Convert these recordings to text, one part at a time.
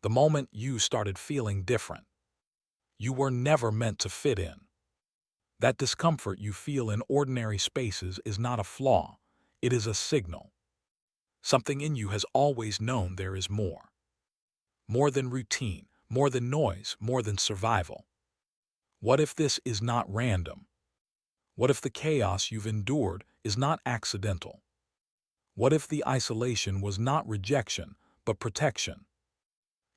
The moment you started feeling different. You were never meant to fit in. That discomfort you feel in ordinary spaces is not a flaw, it is a signal. Something in you has always known there is more. More than routine, more than noise, more than survival. What if this is not random? What if the chaos you've endured is not accidental? What if the isolation was not rejection, but protection?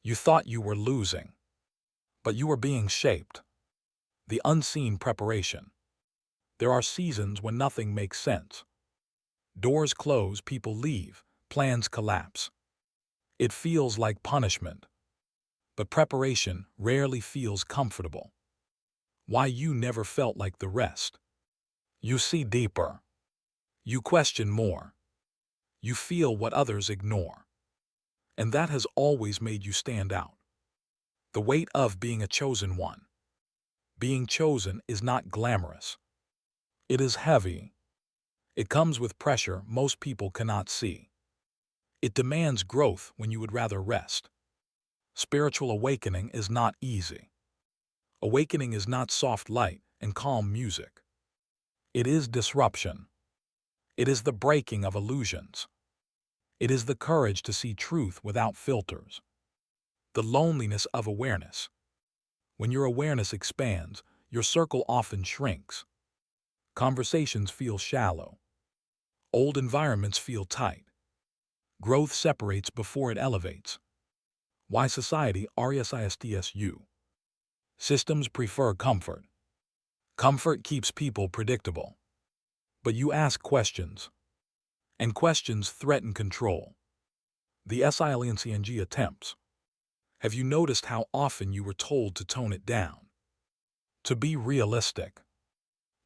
You thought you were losing, but you were being shaped. The unseen preparation. There are seasons when nothing makes sense. Doors close, people leave, plans collapse. It feels like punishment. But preparation rarely feels comfortable. Why you never felt like the rest. You see deeper. You question more. You feel what others ignore. And that has always made you stand out. The weight of being a chosen one. Being chosen is not glamorous. It is heavy. It comes with pressure most people cannot see. It demands growth when you would rather rest. Spiritual awakening is not easy. Awakening is not soft light and calm music. It is disruption. It is the breaking of illusions. It is the courage to see truth without filters. The loneliness of awareness. When your awareness expands, your circle often shrinks. Conversations feel shallow. Old environments feel tight. Growth separates before it elevates. Why society RESISTSU? Systems prefer comfort. Comfort keeps people predictable. But you ask questions. And questions threaten control. The SILENCNG attempts. Have you noticed how often you were told to tone it down? To be realistic.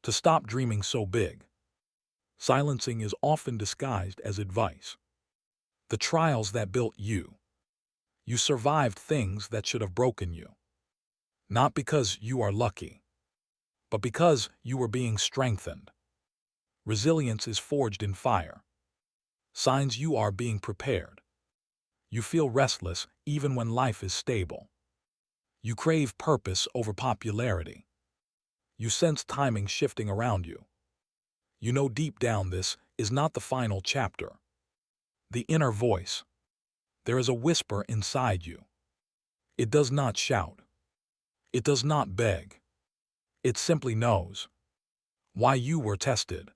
To stop dreaming so big. Silencing is often disguised as advice. The trials that built you. You survived things that should have broken you. Not because you are lucky, but because you were being strengthened. Resilience is forged in fire. Signs you are being prepared. You feel restless even when life is stable. You crave purpose over popularity. You sense timing shifting around you. You know deep down this is not the final chapter. The inner voice. There is a whisper inside you. It does not shout. It does not beg. It simply knows. Why you were tested.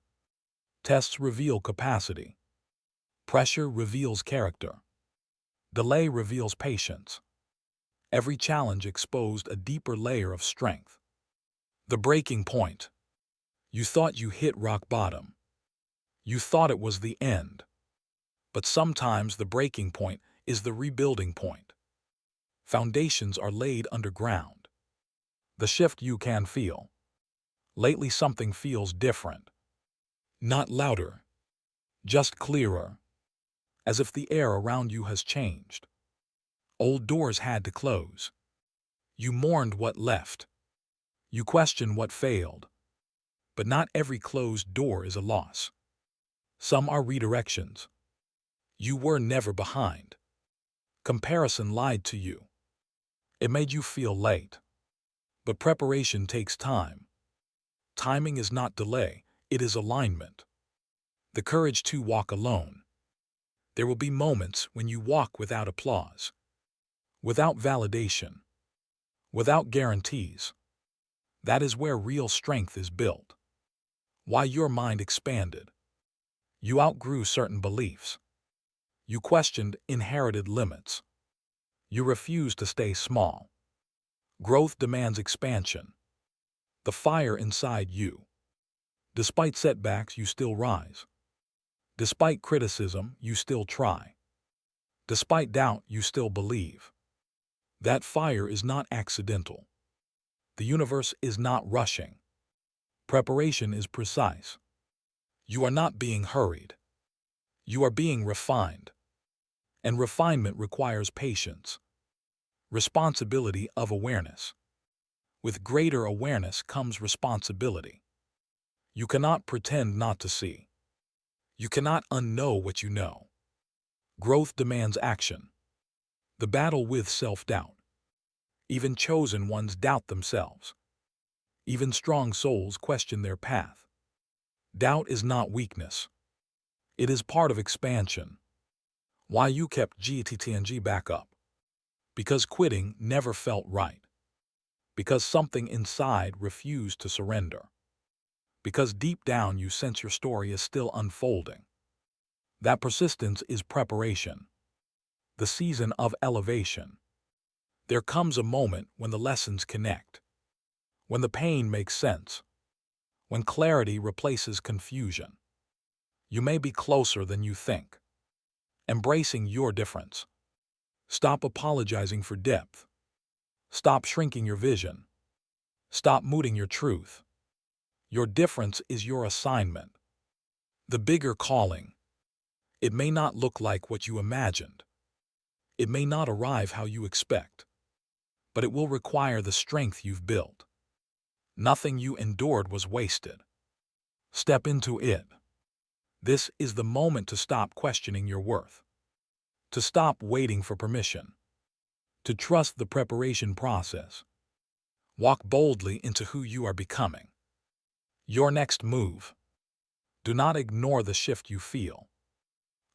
Tests reveal capacity. Pressure reveals character. Delay reveals patience. Every challenge exposed a deeper layer of strength. The breaking point. You thought you hit rock bottom. You thought it was the end. But sometimes the breaking point is the rebuilding point. Foundations are laid underground. The shift you can feel. Lately something feels different. Not louder. Just clearer. As if the air around you has changed. Old doors had to close. You mourned what left. You questioned what failed. But not every closed door is a loss. Some are redirections. You were never behind. Comparison lied to you. It made you feel late. But preparation takes time. Timing is not delay, it is alignment. The courage to walk alone. There will be moments when you walk without applause. Without validation. Without guarantees. That is where real strength is built. Why your mind expanded. You outgrew certain beliefs. You questioned inherited limits. You refused to stay small. Growth demands expansion. The fire inside you. Despite setbacks, you still rise. Despite criticism, you still try. Despite doubt, you still believe. That fire is not accidental. The universe is not rushing. Preparation is precise. You are not being hurried. You are being refined. And refinement requires patience. Responsibility of awareness. With greater awareness comes responsibility. You cannot pretend not to see. You cannot unknow what you know. Growth demands action. The battle with self-doubt. Even chosen ones doubt themselves. Even strong souls question their path. Doubt is not weakness. It is part of expansion. Why you kept GTTNG back up? Because quitting never felt right. Because something inside refused to surrender. Because deep down you sense your story is still unfolding. That persistence is preparation. The season of elevation. There comes a moment when the lessons connect. When the pain makes sense. When clarity replaces confusion. You may be closer than you think. Embracing your difference. Stop apologizing for depth. Stop shrinking your vision. Stop muting your truth. Your difference is your assignment. The bigger calling. It may not look like what you imagined. It may not arrive how you expect. But it will require the strength you've built. Nothing you endured was wasted. Step into it. This is the moment to stop questioning your worth. To stop waiting for permission. To trust the preparation process. Walk boldly into who you are becoming. Your next move. Do not ignore the shift you feel.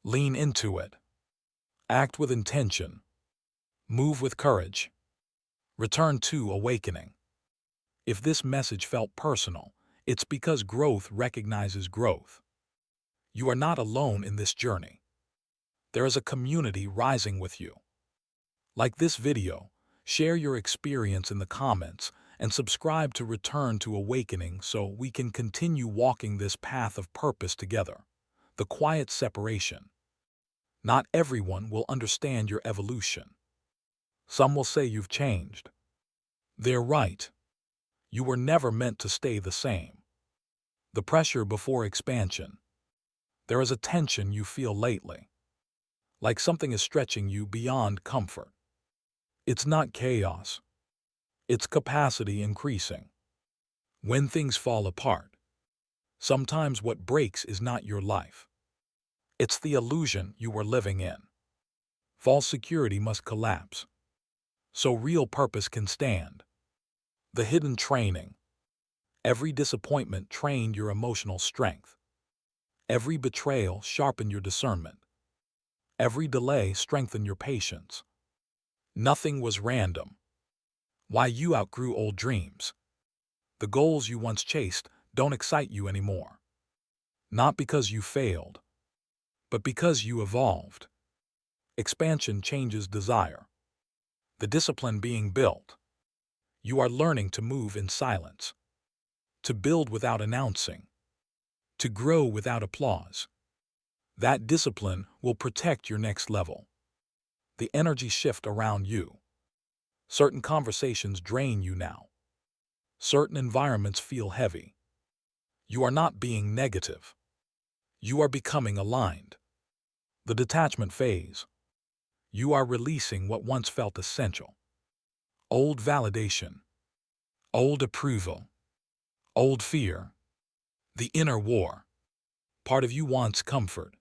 Lean into it. Act with intention. Move with courage. Return to awakening. If this message felt personal, it's because growth recognizes growth. You are not alone in this journey. There is a community rising with you. Like this video, share your experience in the comments, and subscribe to Return to Awakening so we can continue walking this path of purpose together. The quiet separation. Not everyone will understand your evolution. Some will say you've changed. They're right. You were never meant to stay the same. The pressure before expansion. There is a tension you feel lately. Like something is stretching you beyond comfort. It's not chaos. It's capacity increasing. When things fall apart, sometimes what breaks is not your life. It's the illusion you were living in. False security must collapse, so real purpose can stand. The hidden training. Every disappointment trained your emotional strength. Every betrayal sharpened your discernment. Every delay strengthened your patience. Nothing was random. Why you outgrew old dreams. The goals you once chased don't excite you anymore. Not because you failed, but because you evolved. Expansion changes desire. The discipline being built. You are learning to move in silence. To build without announcing. To grow without applause. That discipline will protect your next level. The energy shift around you. Certain conversations drain you now. Certain environments feel heavy. You are not being negative. You are becoming aligned. The detachment phase. You are releasing what once felt essential. Old validation. Old approval. Old fear. The inner war. Part of you wants comfort.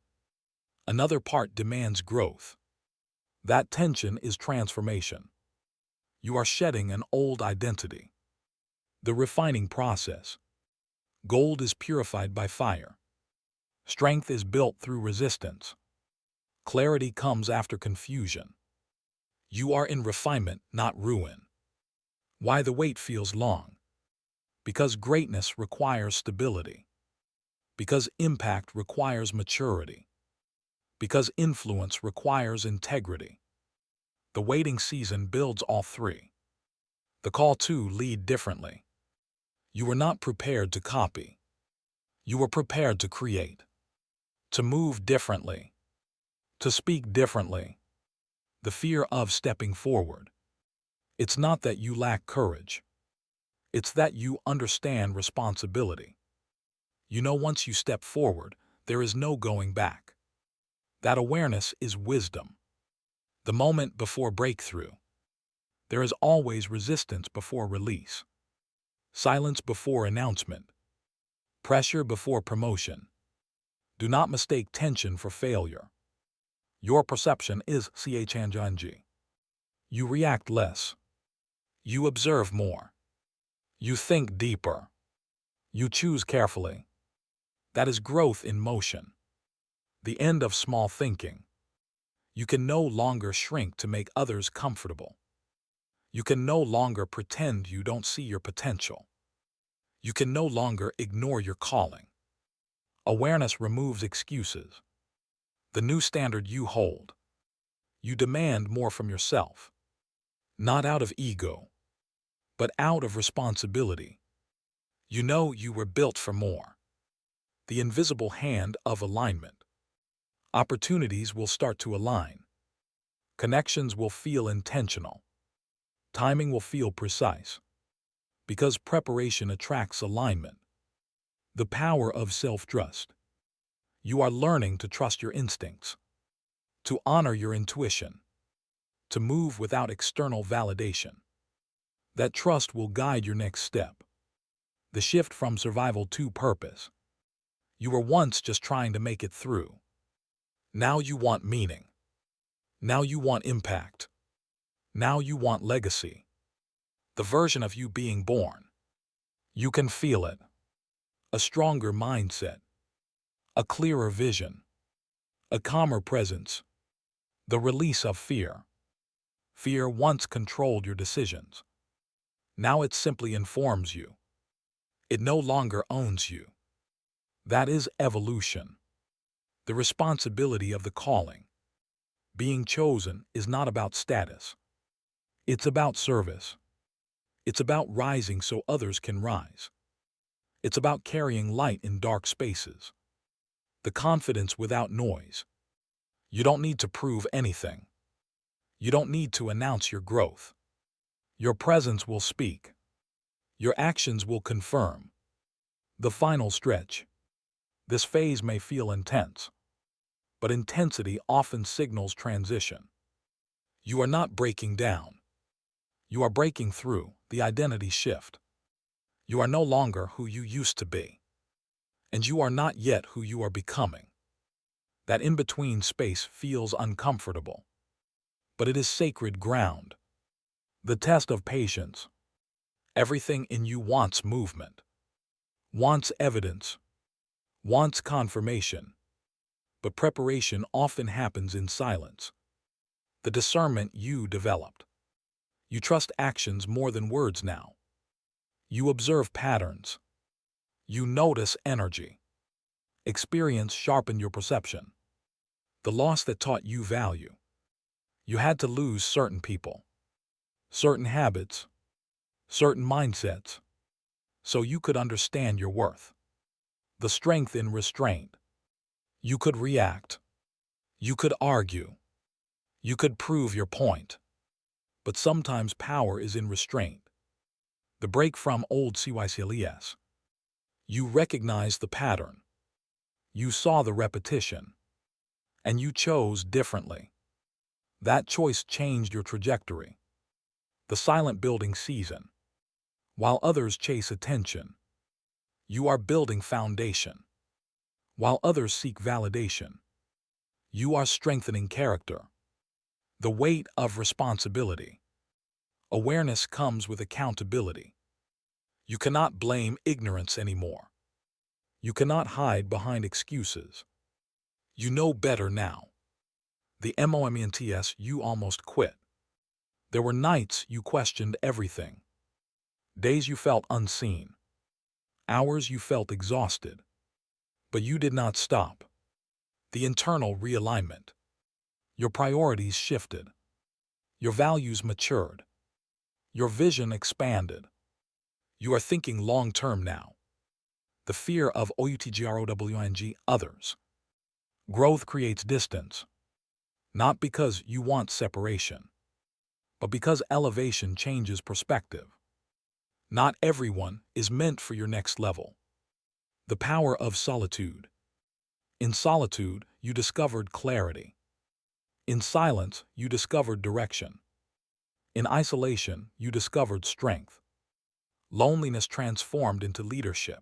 Another part demands growth. That tension is transformation. You are shedding an old identity. The refining process. Gold is purified by fire. Strength is built through resistance. Clarity comes after confusion. You are in refinement, not ruin. Why the wait feels long? Because greatness requires stability. Because impact requires maturity. Because influence requires integrity. The waiting season builds all three. The call to lead differently. You were not prepared to copy. You were prepared to create. To move differently. To speak differently. The fear of stepping forward. It's not that you lack courage. It's that you understand responsibility. You know once you step forward, there is no going back. That awareness is wisdom. The moment before breakthrough. There is always resistance before release. Silence before announcement. Pressure before promotion. Do not mistake tension for failure. Your perception is CHNG. You react less. You observe more. You think deeper. You choose carefully. That is growth in motion. The end of small thinking. You can no longer shrink to make others comfortable. You can no longer pretend you don't see your potential. You can no longer ignore your calling. Awareness removes excuses. The new standard you hold. You demand more from yourself. Not out of ego, but out of responsibility. You know you were built for more. The invisible hand of alignment. Opportunities will start to align. Connections will feel intentional. Timing will feel precise. Because preparation attracts alignment. The power of self-trust. You are learning to trust your instincts, to honor your intuition, to move without external validation. That trust will guide your next step. The shift from survival to purpose. You were once just trying to make it through. Now you want meaning. Now you want impact. Now you want legacy. The version of you being born. You can feel it. A stronger mindset. A clearer vision. A calmer presence. The release of fear. Fear once controlled your decisions. Now it simply informs you. It no longer owns you. That is evolution. The responsibility of the calling. Being chosen is not about status. It's about service. It's about rising so others can rise. It's about carrying light in dark spaces. The confidence without noise. You don't need to prove anything. You don't need to announce your growth. Your presence will speak. Your actions will confirm. The final stretch. This phase may feel intense, but intensity often signals transition. You are not breaking down. You are breaking through the identity shift. You are no longer who you used to be. And you are not yet who you are becoming. That in-between space feels uncomfortable. But it is sacred ground. The test of patience. Everything in you wants movement. Wants evidence. Wants confirmation. But preparation often happens in silence. The discernment you developed. You trust actions more than words now. You observe patterns. You notice energy. Experience sharpened your perception. The loss that taught you value. You had to lose certain people, certain habits, certain mindsets, so you could understand your worth. The strength in restraint. You could react. You could argue. You could prove your point. But sometimes power is in restraint. The break from old CYCLES. You recognized the pattern. You saw the repetition. And you chose differently. That choice changed your trajectory. The silent building season. While others chase attention, you are building foundation. While others seek validation, you are strengthening character. The weight of responsibility. Awareness comes with accountability. You cannot blame ignorance anymore. You cannot hide behind excuses. You know better now. The moments you almost quit. There were nights you questioned everything. Days you felt unseen. Hours you felt exhausted. But you did not stop. The internal realignment. Your priorities shifted. Your values matured. Your vision expanded. You are thinking long-term now. The fear of outgrowing others. Growth creates distance. Not because you want separation, but because elevation changes perspective. Not everyone is meant for your next level. The power of solitude. In solitude, you discovered clarity. In silence, you discovered direction. In isolation, you discovered strength. Loneliness transformed into leadership.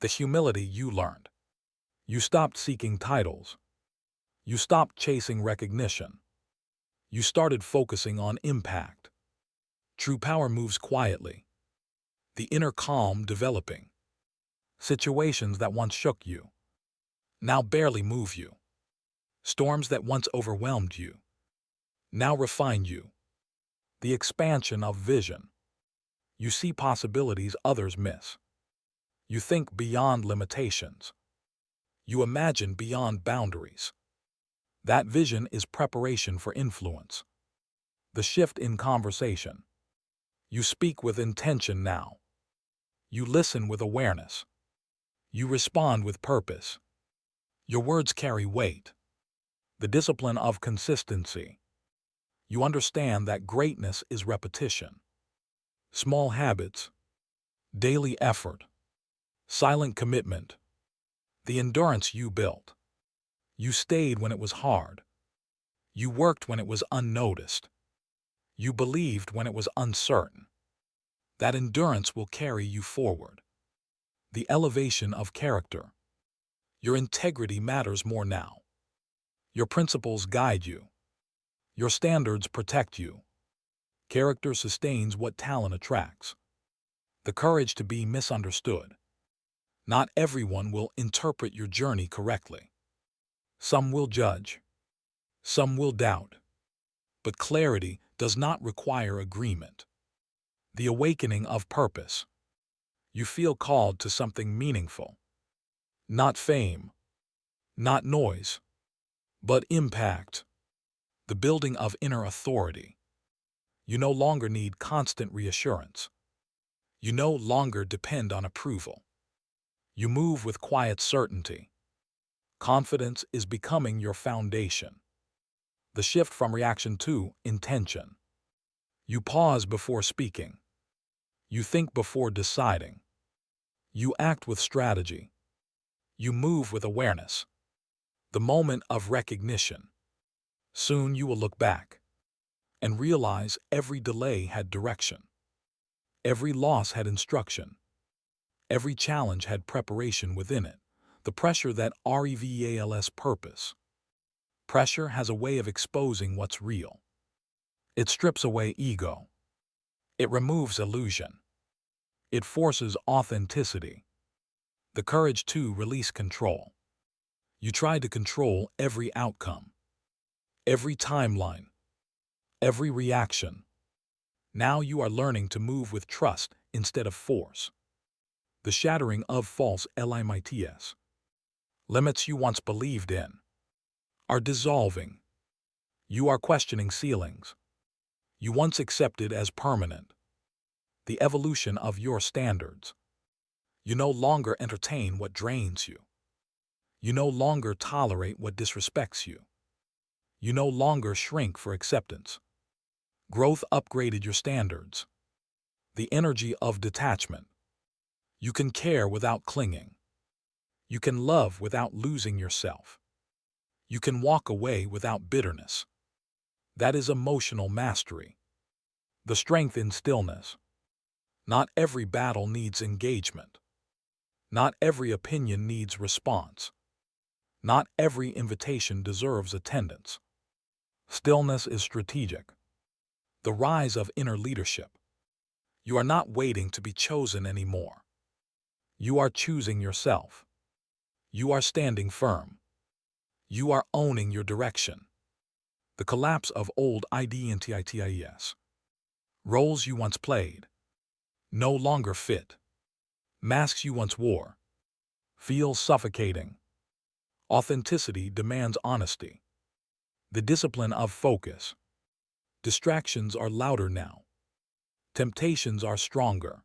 The humility you learned. You stopped seeking titles. You stopped chasing recognition. You started focusing on impact. True power moves quietly, the inner calm developing. Situations that once shook you now barely move you. Storms that once overwhelmed you now refine you. The expansion of vision. You see possibilities others miss. You think beyond limitations. You imagine beyond boundaries. That vision is preparation for influence. The shift in conversation. You speak with intention now. You listen with awareness. You respond with purpose. Your words carry weight. The discipline of consistency. You understand that greatness is repetition. Small habits, daily effort, silent commitment. The endurance you built. You stayed when it was hard. You worked when it was unnoticed. You believed when it was uncertain. That endurance will carry you forward. The elevation of character. Your integrity matters more now. Your principles guide you. Your standards protect you. Character sustains what talent attracts. The courage to be misunderstood. Not everyone will interpret your journey correctly. Some will judge. Some will doubt. But clarity does not require agreement. The awakening of purpose. You feel called to something meaningful. Not fame, not noise, but impact. The building of inner authority. You no longer need constant reassurance. You no longer depend on approval. You move with quiet certainty. Confidence is becoming your foundation. The shift from reaction to intention. You pause before speaking. You think before deciding. You act with strategy. You move with awareness. The moment of recognition. Soon you will look back and realize every delay had direction. Every loss had instruction. Every challenge had preparation within it. The pressure that REVALS purpose. Pressure has a way of exposing what's real. It strips away ego. It removes illusion. It forces authenticity. The courage to release control. You tried to control every outcome, every timeline, every reaction. Now you are learning to move with trust instead of force. The shattering of false limits. Limits you once believed in are dissolving. You are questioning ceilings you once accepted as permanent. The evolution of your standards. You no longer entertain what drains you. You no longer tolerate what disrespects you. You no longer shrink for acceptance. Growth upgraded your standards. The energy of detachment. You can care without clinging. You can love without losing yourself. You can walk away without bitterness. That is emotional mastery. The strength in stillness. Not every battle needs engagement. Not every opinion needs response. Not every invitation deserves attendance. Stillness is strategic. The rise of inner leadership. You are not waiting to be chosen anymore. You are choosing yourself. You are standing firm. You are owning your direction. The collapse of old identities. Roles you once played. No longer fit. Masks you once wore. Feel suffocating. Authenticity demands honesty. The discipline of focus. Distractions are louder now. Temptations are stronger.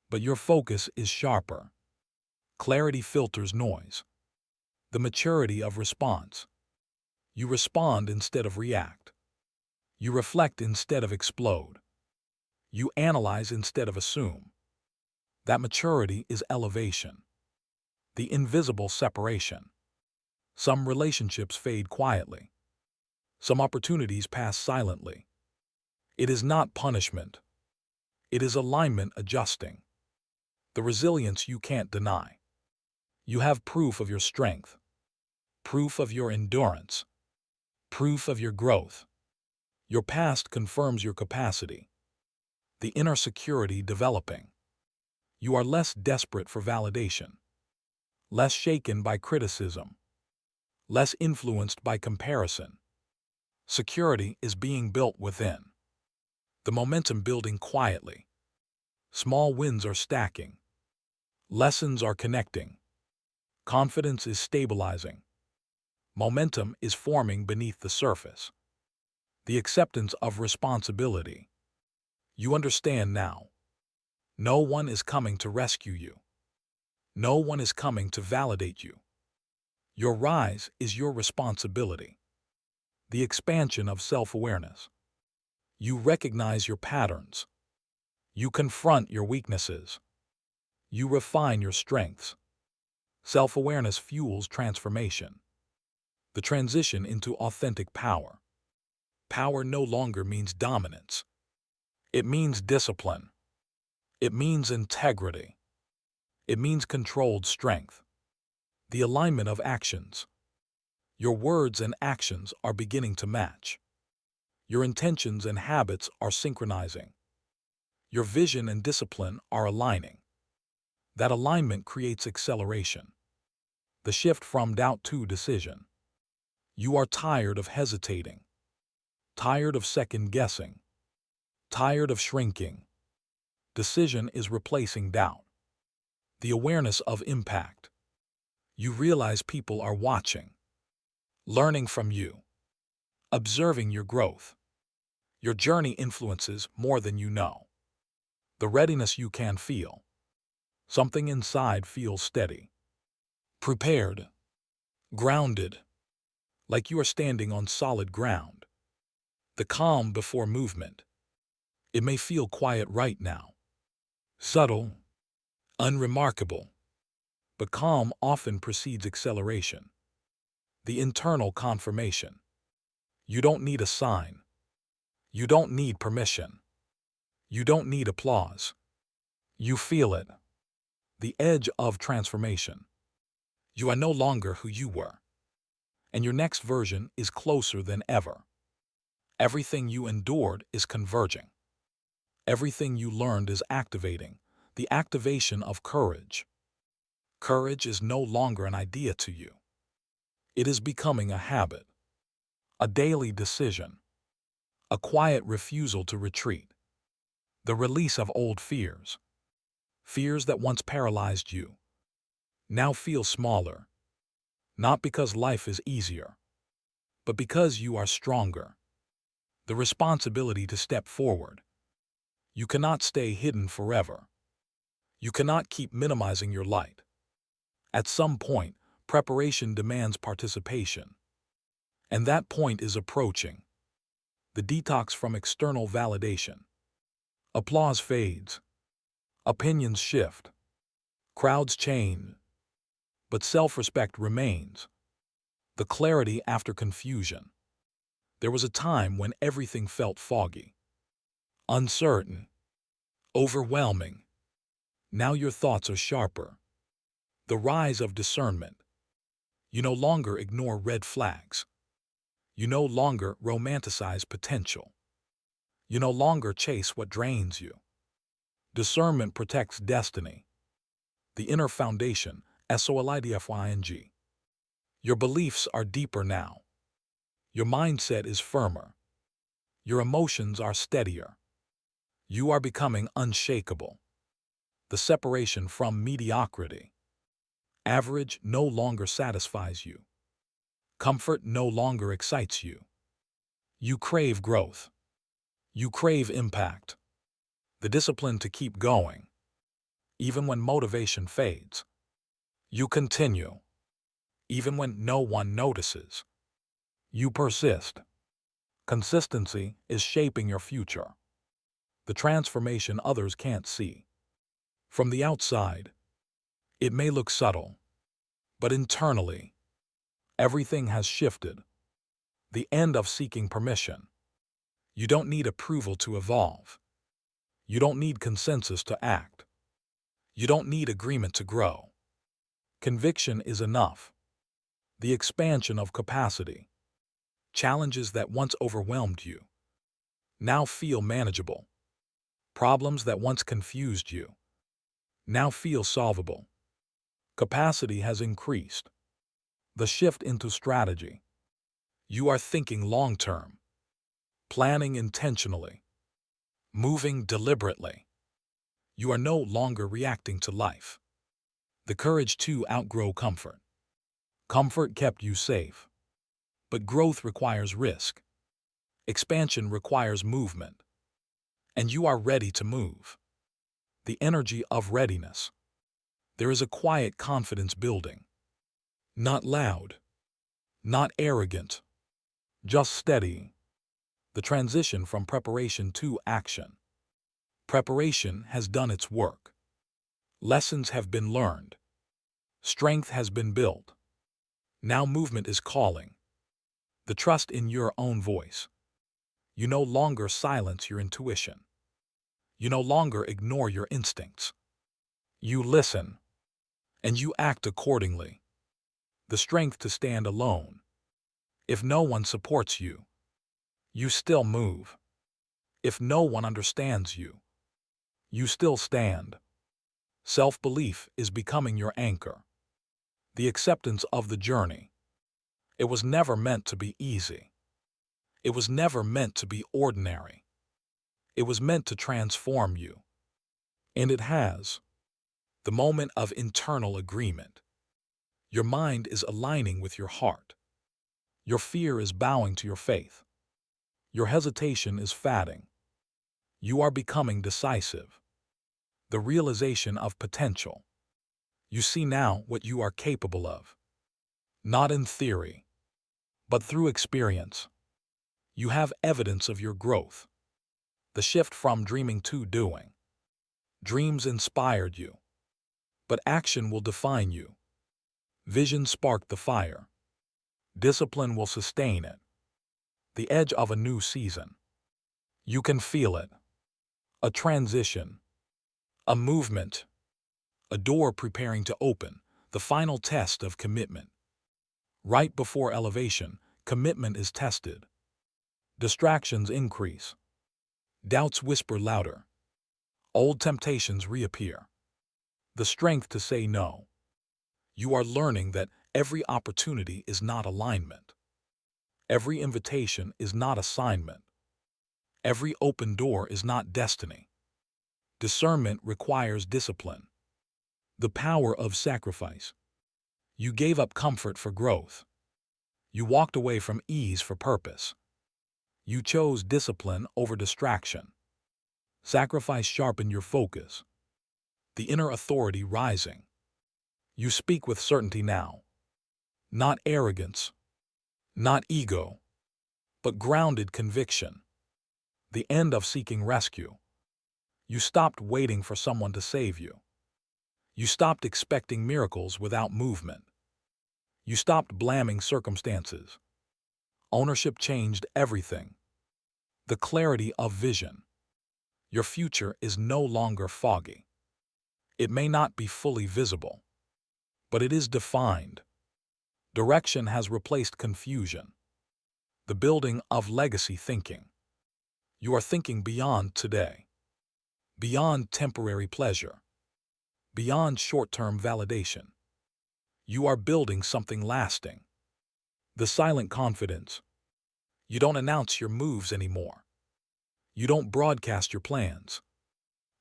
But your focus is sharper. Clarity filters noise. The maturity of response. You respond instead of react. You reflect instead of explode. You analyze instead of assume. That maturity is elevation. The invisible separation. Some relationships fade quietly. Some opportunities pass silently. It is not punishment. It is alignment adjusting. The resilience you can't deny. You have proof of your strength. Proof of your endurance. Proof of your growth. Your past confirms your capacity, the inner security developing. You are less desperate for validation, less shaken by criticism, less influenced by comparison. Security is being built within. The momentum building quietly. Small wins are stacking. Lessons are connecting. Confidence is stabilizing. Momentum is forming beneath the surface. The acceptance of responsibility. You understand now. No one is coming to rescue you. No one is coming to validate you. Your rise is your responsibility. The expansion of self-awareness. You recognize your patterns. You confront your weaknesses. You refine your strengths. Self-awareness fuels transformation. The transition into authentic power. Power no longer means dominance. It means discipline. It means integrity. It means controlled strength. The alignment of actions. Your words and actions are beginning to match. Your intentions and habits are synchronizing. Your vision and discipline are aligning. That alignment creates acceleration. The shift from doubt to decision. You are tired of hesitating, tired of second-guessing, tired of shrinking. Decision is replacing doubt. The awareness of impact. You realize people are watching, learning from you, observing your growth. Your journey influences more than you know. The readiness you can feel. Something inside feels steady, prepared, grounded, like you are standing on solid ground. The calm before movement. It may feel quiet right now, subtle, unremarkable, but calm often precedes acceleration. The internal confirmation. You don't need a sign. You don't need permission. You don't need applause. You feel it. The edge of transformation. You are no longer who you were, and your next version is closer than ever. Everything you endured is converging. Everything you learned is activating. The activation of courage. Courage is no longer an idea to you. It is becoming a habit, a daily decision, a quiet refusal to retreat. The release of old fears. Fears that once paralyzed you now feel smaller, not because life is easier, but because you are stronger. The responsibility to step forward. You cannot stay hidden forever. You cannot keep minimizing your light. At some point, preparation demands participation. And that point is approaching. The detox from external validation. Applause fades. Opinions shift. Crowds change. But self-respect remains. The clarity after confusion. There was a time when everything felt foggy, uncertain, overwhelming. Now your thoughts are sharper. The rise of discernment. You no longer ignore red flags. You no longer romanticize potential. You no longer chase what drains you. Discernment protects destiny. The inner foundation, solidifying. Your beliefs are deeper now. Your mindset is firmer. Your emotions are steadier. You are becoming unshakable. The separation from mediocrity. Average no longer satisfies you. Comfort no longer excites you. You crave growth. You crave impact. The discipline to keep going, even when motivation fades. You continue, even when no one notices. You persist. Consistency is shaping your future. The transformation others can't see. From the outside, it may look subtle, but internally, everything has shifted. The end of seeking permission. You don't need approval to evolve. You don't need consensus to act. You don't need agreement to grow. Conviction is enough. The expansion of capacity. Challenges that once overwhelmed you now feel manageable. Problems that once confused you now feel solvable. Capacity has increased. The shift into strategy. You are thinking long-term, planning intentionally, moving deliberately. You are no longer reacting to life. The courage to outgrow comfort. Comfort kept you safe. But growth requires risk. Expansion requires movement. And you are ready to move. The energy of readiness. There is a quiet confidence building. Not loud. Not arrogant. Just steady. The transition from preparation to action. Preparation has done its work. Lessons have been learned. Strength has been built. Now movement is calling. The trust in your own voice. You no longer silence your intuition. You no longer ignore your instincts. You listen, and you act accordingly. The strength to stand alone. If no one supports you, you still move. If no one understands you, you still stand. Self-belief is becoming your anchor. The acceptance of the journey. It was never meant to be easy. It was never meant to be ordinary. It was meant to transform you. And it has. The moment of internal agreement. Your mind is aligning with your heart. Your fear is bowing to your faith. Your hesitation is fading. You are becoming decisive. The realization of potential. You see now what you are capable of. Not in theory, but through experience. You have evidence of your growth. The shift from dreaming to doing. Dreams inspired you, but action will define you. Vision sparked the fire. Discipline will sustain it. The edge of a new season. You can feel it. A transition. A movement. A door preparing to open. The final test of commitment. Right before elevation, commitment is tested. Distractions increase. Doubts whisper louder. Old temptations reappear. The strength to say no. You are learning that every opportunity is not alignment. Every invitation is not assignment. Every open door is not destiny. Discernment requires discipline. The power of sacrifice. You gave up comfort for growth. You walked away from ease for purpose. You chose discipline over distraction. Sacrifice sharpened your focus. The inner authority rising. You speak with certainty now. Not arrogance, not ego, but grounded conviction. The end of seeking rescue. You stopped waiting for someone to save you. You stopped expecting miracles without movement. You stopped blaming circumstances. Ownership changed everything. The clarity of vision. Your future is no longer foggy. It may not be fully visible, but it is defined. Direction has replaced confusion. The building of legacy thinking. You are thinking beyond today, beyond temporary pleasure, beyond short-term validation. You are building something lasting. The silent confidence. You don't announce your moves anymore. You don't broadcast your plans.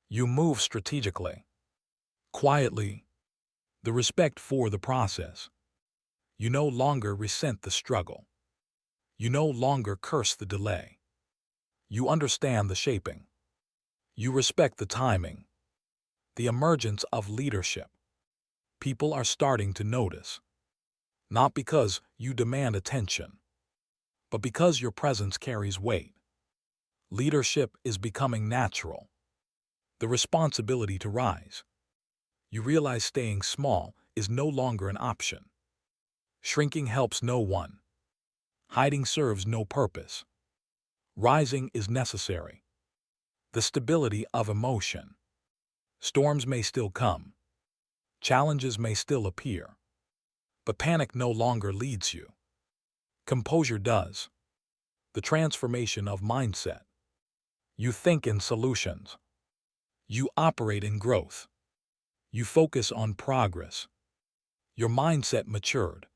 You move strategically, quietly. The respect for the process. You no longer resent the struggle. You no longer curse the delay. You understand the shaping. You respect the timing. The emergence of leadership. People are starting to notice. Not because you demand attention, but because your presence carries weight. Leadership is becoming natural. The responsibility to rise. You realize staying small is no longer an option. Shrinking helps no one. Hiding serves no purpose. Rising is necessary. The stability of emotion. Storms may still come. Challenges may still appear. But panic no longer leads you. Composure does. The transformation of mindset. You think in solutions. You operate in growth. You focus on progress. Your mindset matured.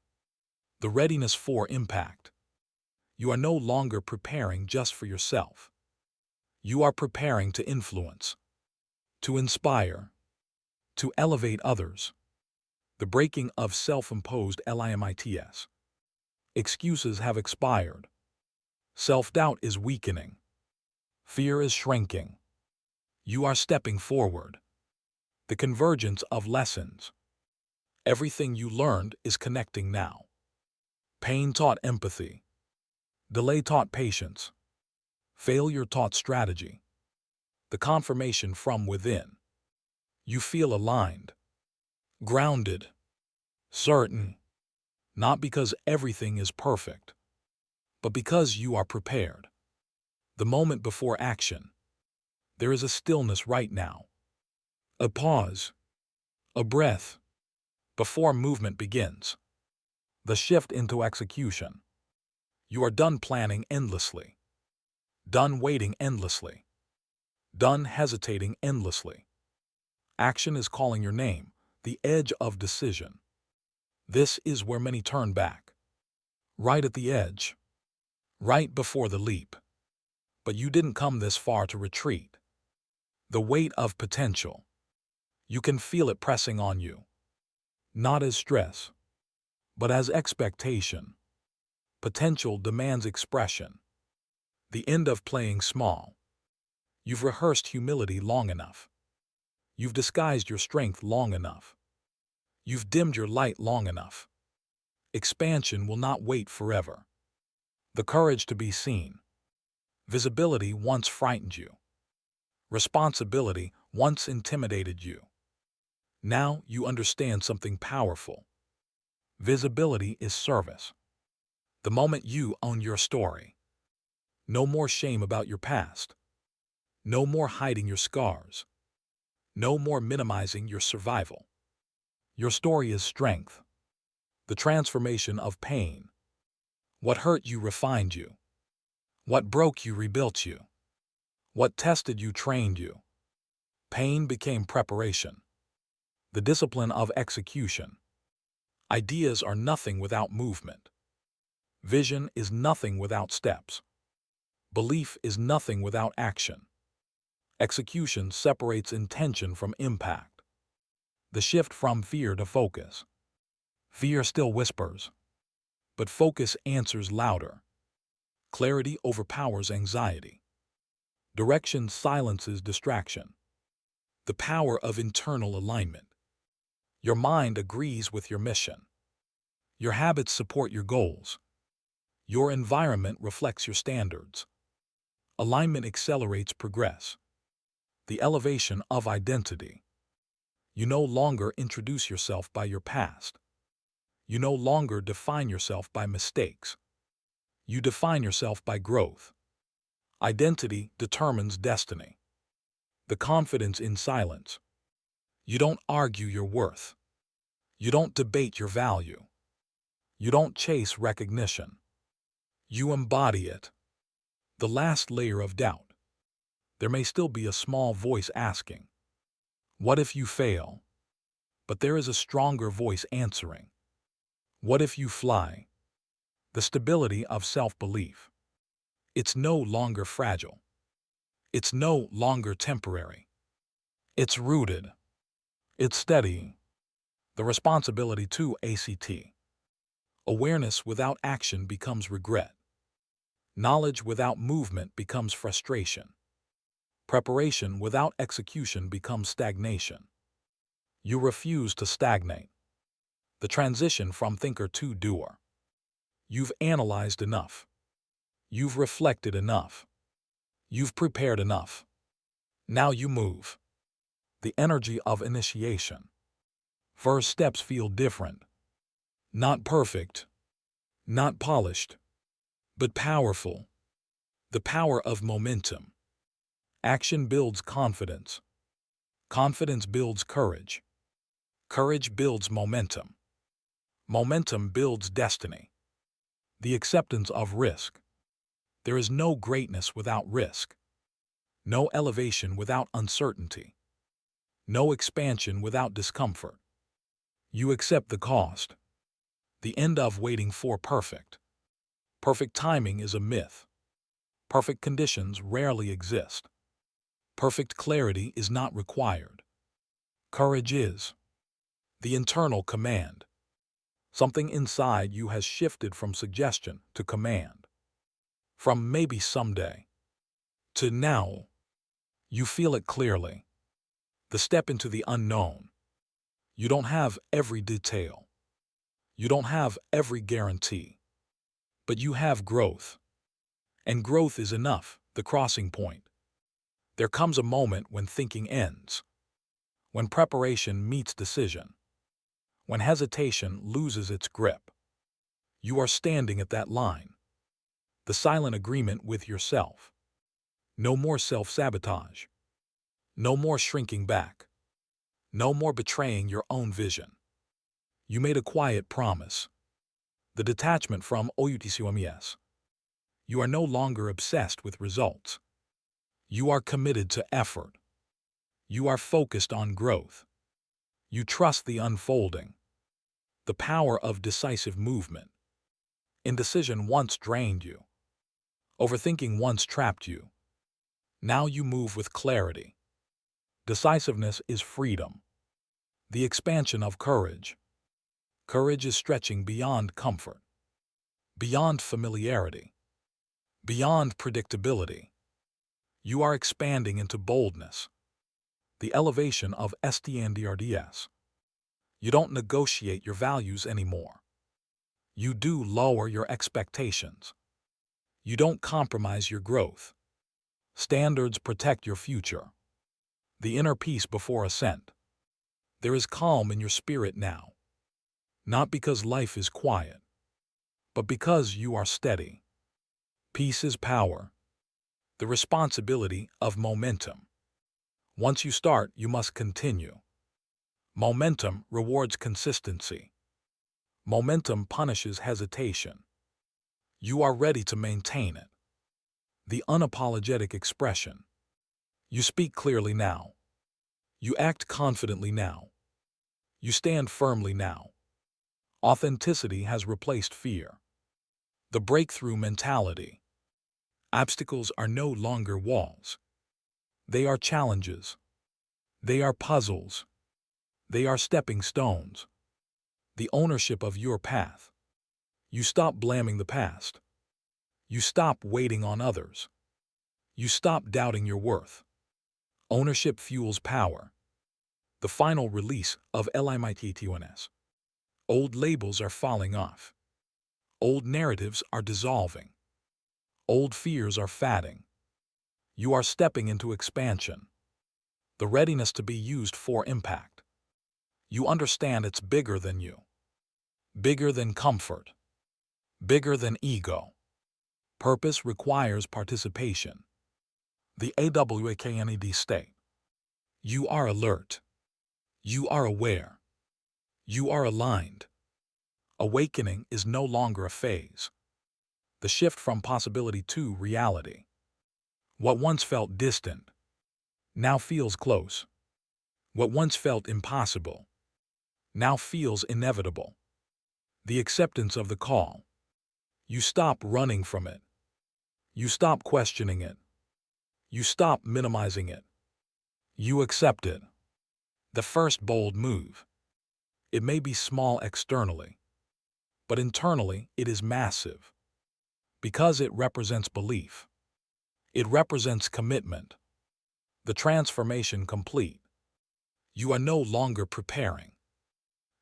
The readiness for impact. You are no longer preparing just for yourself. You are preparing to influence, to inspire, to elevate others. The breaking of self-imposed limits. Excuses have expired. Self-doubt is weakening. Fear is shrinking. You are stepping forward. The convergence of lessons. Everything you learned is connecting now. Pain taught empathy. Delay taught patience. Failure taught strategy. The confirmation from within. You feel aligned, grounded, certain, not because everything is perfect, but because you are prepared. The moment before action. There is a stillness right now. A pause, a breath, before movement begins. The shift into execution. You are done planning endlessly. Done waiting endlessly. Done hesitating endlessly. Action is calling your name, the edge of decision. This is where many turn back. Right at the edge. Right before the leap. But you didn't come this far to retreat. The weight of potential. You can feel it pressing on you. Not as stress, but as expectation. Potential demands expression. The end of playing small. You've rehearsed humility long enough. You've disguised your strength long enough. You've dimmed your light long enough. Expansion will not wait forever. The courage to be seen. Visibility once frightened you. Responsibility once intimidated you. Now you understand something powerful. Visibility is service. The moment you own your story. No more shame about your past. No more hiding your scars. No more minimizing your survival. Your story is strength. The transformation of pain. What hurt you refined you. What broke you rebuilt you. What tested you trained you. Pain became preparation. The discipline of execution. Ideas are nothing without movement. Vision is nothing without steps. Belief is nothing without action. Execution separates intention from impact. The shift from fear to focus. Fear still whispers, but focus answers louder. Clarity overpowers anxiety. Direction silences distraction. The power of internal alignment. Your mind agrees with your mission. Your habits support your goals. Your environment reflects your standards. Alignment accelerates progress. The elevation of identity. You no longer introduce yourself by your past. You no longer define yourself by mistakes. You define yourself by growth. Identity determines destiny. The confidence in silence. You don't argue your worth. You don't debate your value. You don't chase recognition. You embody it. The last layer of doubt. There may still be a small voice asking, what if you fail? But there is a stronger voice answering, what if you fly? The stability of self-belief. It's no longer fragile. It's no longer temporary. It's rooted. It's steady. The responsibility to ACT. Awareness without action becomes regret. Knowledge without movement becomes frustration. Preparation without execution becomes stagnation. You refuse to stagnate. The transition from thinker to doer. You've analyzed enough. You've reflected enough. You've prepared enough. Now you move. The energy of initiation. First steps feel different. Not perfect. Not polished. But powerful. The power of momentum. Action builds confidence. Confidence builds courage. Courage builds momentum. Momentum builds destiny. The acceptance of risk. There is no greatness without risk. No elevation without uncertainty. No expansion without discomfort. You accept the cost. The end of waiting for perfect. Perfect timing is a myth. Perfect conditions rarely exist. Perfect clarity is not required. Courage is the internal command. Something inside you has shifted from suggestion to command. From maybe someday to now. You feel it clearly. The step into the unknown. You don't have every detail. You don't have every guarantee. But you have growth. And growth is enough, the crossing point. There comes a moment when thinking ends. When preparation meets decision. When hesitation loses its grip. You are standing at that line. The silent agreement with yourself. No more self-sabotage. No more shrinking back. No more betraying your own vision. You made a quiet promise. The detachment from OUTCOMES. You are no longer obsessed with results. You are committed to effort. You are focused on growth. You trust the unfolding. The power of decisive movement. Indecision once drained you. Overthinking once trapped you. Now you move with clarity. Decisiveness is freedom. The expansion of courage. Courage is stretching beyond comfort. Beyond familiarity. Beyond predictability. You are expanding into boldness. The elevation of STNDRDS. You don't negotiate your values anymore. You do lower your expectations. You don't compromise your growth. Standards protect your future. The inner peace before ascent. There is calm in your spirit now. Not because life is quiet, but because you are steady. Peace is power. The responsibility of momentum. Once you start, you must continue. Momentum rewards consistency. Momentum punishes hesitation. You are ready to maintain it. The unapologetic expression. You speak clearly now. You act confidently now. You stand firmly now. Authenticity has replaced fear. The breakthrough mentality. Obstacles are no longer walls. They are challenges. They are puzzles. They are stepping stones. The ownership of your path. You stop blaming the past. You stop waiting on others. You stop doubting your worth. Ownership fuels power. The final release of LIMITTONS. Old labels are falling off. Old narratives are dissolving. Old fears are fading. You are stepping into expansion. The readiness to be used for impact. You understand it's bigger than you. Bigger than comfort. Bigger than ego. Purpose requires participation. The AWAKNED state. You are alert. You are aware. You are aligned. Awakening is no longer a phase. The shift from possibility to reality. What once felt distant now feels close. What once felt impossible now feels inevitable. The acceptance of the call. You stop running from it. You stop questioning it. You stop minimizing it. You accept it. The first bold move. It may be small externally, but internally it is massive. Because it represents belief. It represents commitment. The transformation complete. You are no longer preparing.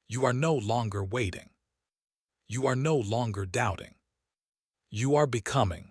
You are no longer waiting. You are no longer doubting. You are becoming.